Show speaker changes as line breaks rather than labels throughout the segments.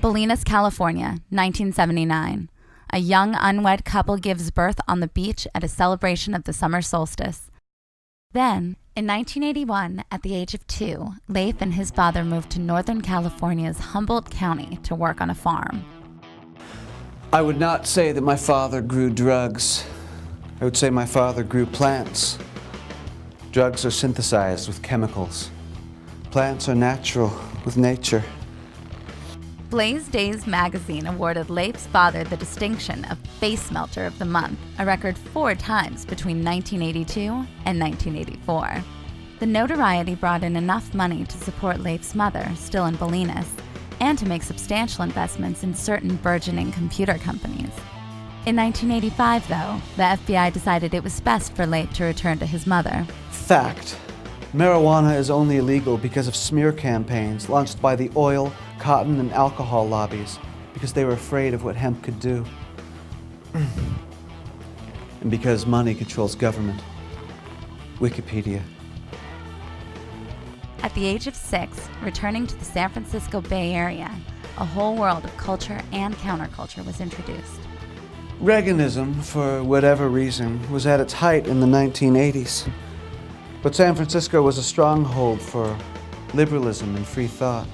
Bolinas, California, 1979. A young unwed couple gives birth on the beach at a celebration of the summer solstice. Then, in 1981, at the age of 2, Leif and his father moved to Northern California's Humboldt County to work on a farm.
I would not say that my father grew drugs. I would say my father grew plants. Drugs are synthesized with chemicals. Plants are natural with nature.
Blaze Days magazine awarded Leif's father the distinction of Face Melter of the Month, a record 4 times between 1982 and 1984. The notoriety brought in enough money to support Leif's mother, still in Bolinas, and to make substantial investments in certain burgeoning computer companies. In 1985, though, the FBI decided it was best for Leif to return to his mother.
Fact. Marijuana is only illegal because of smear campaigns launched by the oil, cotton, and alcohol lobbies because they were afraid of what hemp could do. And because money controls government. Wikipedia.
At the age of 6, returning to the San Francisco Bay Area, a whole world of culture and counterculture was introduced.
Reaganism, for whatever reason, was at its height in the 1980s. But San Francisco was a stronghold for liberalism and free thought.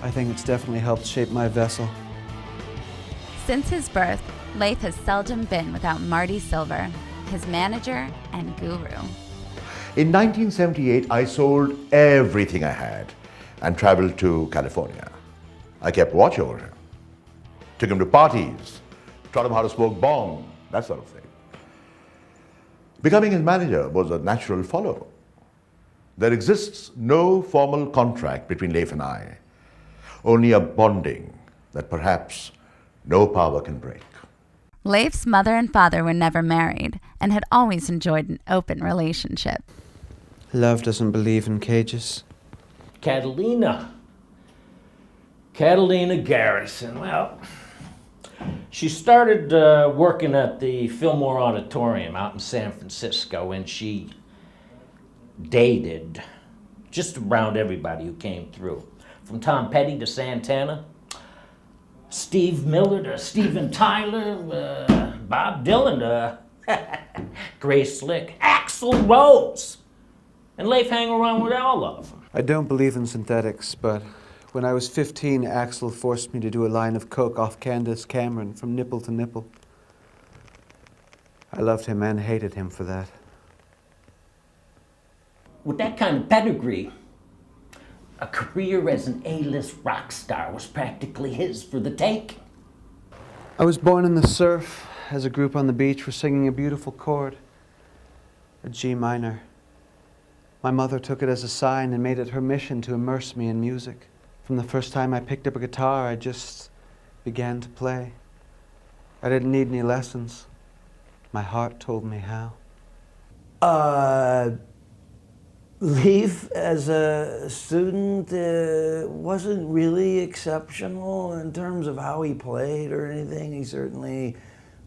I think it's definitely helped shape my vessel.
Since his birth, Leif has seldom been without Marty Silver, his manager and guru.
In 1978, I sold everything I had and traveled to California. I kept watch over him, took him to parties, taught him how to smoke bong, that sort of thing. Becoming his manager was a natural follow. There exists no formal contract between Leif and I, only a bonding that perhaps no power can break.
Leif's mother and father were never married and had always enjoyed an open relationship.
Love doesn't believe in cages.
Catalina Garrison, well, she started working at the Fillmore Auditorium out in San Francisco, and she dated just around everybody who came through. From Tom Petty to Santana, Steve Miller to Steven Tyler, Bob Dylan to Grace Slick, Axl Rose. And Leif hang around with all of them.
I don't believe in synthetics, but when I was 15, Axl forced me to do a line of coke off Candace Cameron from nipple to nipple. I loved him and hated him for that.
With that kind of pedigree, a career as an A-list rock star was practically his for the taking.
I was born in the surf as a group on the beach were singing a beautiful chord, a G minor. My mother took it as a sign and made it her mission to immerse me in music. From the first time I picked up a guitar, I just began to play. I didn't need any lessons. My heart told me how.
Leif, as a student, wasn't really exceptional in terms of how he played or anything. He certainly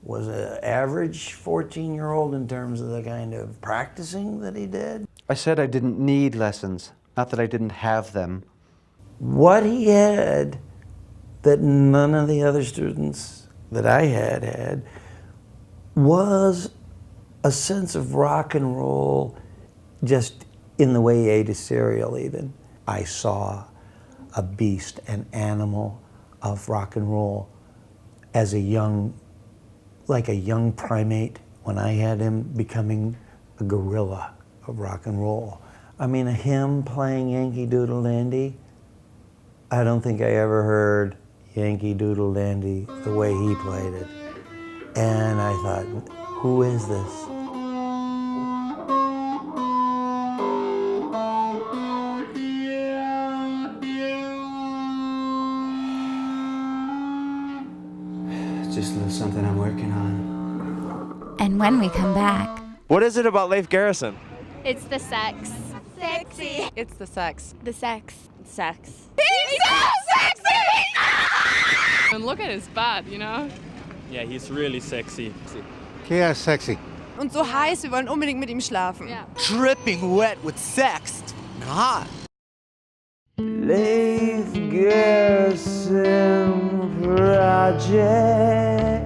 was an average 14-year-old in terms of the kind of practicing that he did.
I said I didn't need lessons, not that I didn't have them.
What he had that none of the other students that I had was a sense of rock and roll, just in the way he ate his cereal even. I saw a beast, an animal of rock and roll as a young, like a young primate when I had him, becoming a gorilla of rock and roll. I mean, him playing Yankee Doodle Dandy, I don't think I ever heard Yankee Doodle Dandy the way he played it. And I thought, who is this?
It's just a little something I'm working on.
And when we come back,
What is it about Leif Garrison?
It's the sex. Sexy.
It's the sex.
The sex.
Sex.
He's so sexy!
And look at his butt, you know?
Yeah, he's really sexy.
Yeah, sexy.
Und so heiß, wir wollen unbedingt mit ihm schlafen.
Yeah.
Dripping wet with sex. Hot.
Leif Garrison. project.